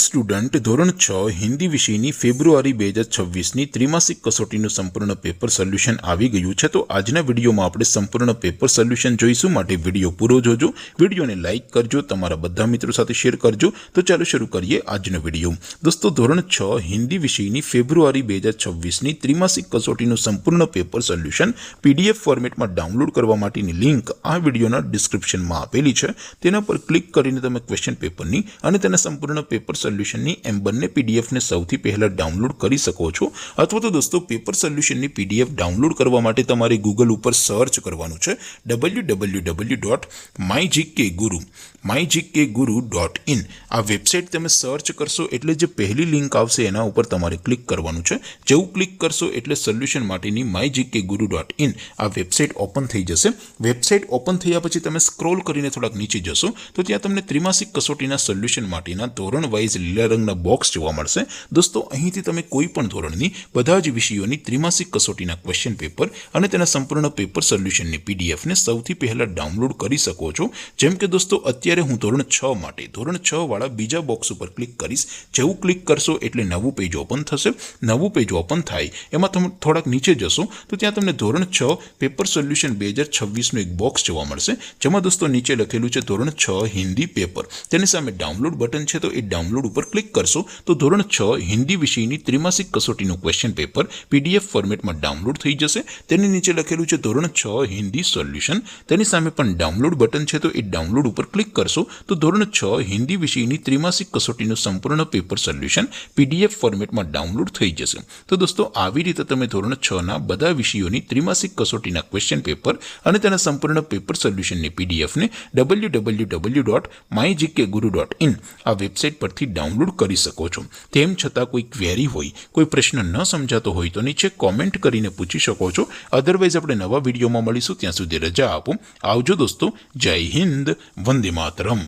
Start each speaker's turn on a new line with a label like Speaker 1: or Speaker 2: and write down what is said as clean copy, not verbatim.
Speaker 1: Student ધોરણ 6 હિન્દી વિષયની ફેબ્રુઆરી 2026ની ત્રિમાસિક કસોટીનું સંપૂર્ણ પેપર સોલ્યુશન આવી ગયું છે। તો આજના વિડીયોમાં આપણે સંપૂર્ણ પેપર સોલ્યુશન જોઈશું, માટે વિડીયો પૂરો જોજો, વિડીયોને લાઇક કરજો, તમારા બધા મિત્રો સાથે શેર કરજો। તો ચાલો શરૂ કરીએ આજનો વિડીયો। દોસ્તો, ધોરણ 6 હિન્દી વિષયની ફેબ્રુઆરી 2026ની ત્રિમાસિક કસોટીનું સંપૂર્ણ પેપર સોલ્યુશન પીડીએફ ફોર્મેટમાં ડાઉનલોડ કરવા માટેની લિંક આ વિડીયોના ડિસ્ક્રિપ્શનમાં આપેલી છે। તેના પર ક્લિક કરીને તમે ક્વેશ્ચન પેપરની અને તેના સંપૂર્ણ પેપર સોલ્યુશનની એમ બંને પીડીએફને સૌથી પહેલા ડાઉનલોડ કરી શકો છો। અથવા તો દોસ્તો, પેપર સોલ્યુશનની પીડીએફ ડાઉનલોડ કરવા માટે તમારે ગૂગલ ઉપર સર્ચ કરવાનું છે www.mygkguru.in। આ વેબસાઇટ તમે સર્ચ કરશો એટલે જે પહેલી લિંક આવશે એના ઉપર તમારે ક્લિક કરવાનું છે। જેવું ક્લિક કરશો એટલે સોલ્યુશન માટેની mygkguru.in આ વેબસાઇટ ઓપન થઈ જશે। વેબસાઇટ ઓપન થયા પછી તમે સ્ક્રોલ કરીને થોડાક નીચે જશો તો ત્યાં તમને ત્રિમાસિક કસોટીના સોલ્યુશન માટેના ધોરણ વાઇઝ લીલા રંગના બોક્સ જોવા મળશે। દોસ્તો, અહીંથી તમે કોઈ પણ ધોરણની બધા જ વિષયોની ત્રિમાસિક કસોટીના ક્વેશ્ચન પેપર અને તેના સંપૂર્ણ પેપર સોલ્યુશનની પીડીએફને સૌથી પહેલા ડાઉનલોડ કરી શકો છો। જેમ કે દોસ્તો, અત્યારે હું ધોરણ 6 માટે ધોરણ 6 વાળા બીજા બોક્સ ઉપર ક્લિક કરીશ। જેવું ક્લિક કરશો એટલે નવું પેજ ઓપન થશે। નવું પેજ ઓપન થાય એમાં તમે થોડાક નીચે જશો તો ત્યાં તમને ધોરણ 6 પેપર સોલ્યુશન 2026નું એક બોક્સ જોવા મળશે, જેમાં દોસ્તો નીચે લખેલું છે ધોરણ 6 હિન્દી પેપર। તેની સામે ડાઉનલોડ બટન છે, તો એ ડાઉનલોડ ઉપર ક્લિક કરશો તો ધોરણ 6 હિન્દી વિષયની ત્રિમાસિક કસોટીનું ક્વેશ્ચન પેપર પીડીએફ ફોર્મેટમાં ડાઉનલોડ થઈ જશે। તેની નીચે લખેલું છે ધોરણ 6 હિન્દી સોલ્યુશન। તેની સામે પણ ડાઉનલોડ બટન છે, તો એ ડાઉનલોડ ઉપર ક્લિક કરશો તો ધોરણ 6 હિન્દી વિષયની ત્રિમાસિક કસોટીનું સંપૂર્ણ પેપર સોલ્યુશન પીડીએફ ફોર્મેટમાં ડાઉનલોડ થઈ જશે। તો દોસ્તો, આવી રીતે તમે ધોરણ 6ના બધા વિષયોની ત્રિમાસિક કસોટીના ક્વેશ્ચન પેપર અને તેના સંપૂર્ણ પેપર સોલ્યુશનની પીડીએફને www.mygkguru.in આ વેબસાઇટ પરથી ડાઉનલોડ કરી શકો છો। તેમ છતાં કોઈ ક્વેરી હોય, કોઈ પ્રશ્ન ન સમજાતો હોય તો નીચે કોમેન્ટ કરીને પૂછી શકો છો। અધરવાઇઝ આપણે નવા વિડીયોમાં મળીશું, ત્યાં સુધી રજા આપો। આવજો દોસ્તો, જય હિન્દ, વંદે માતરમ।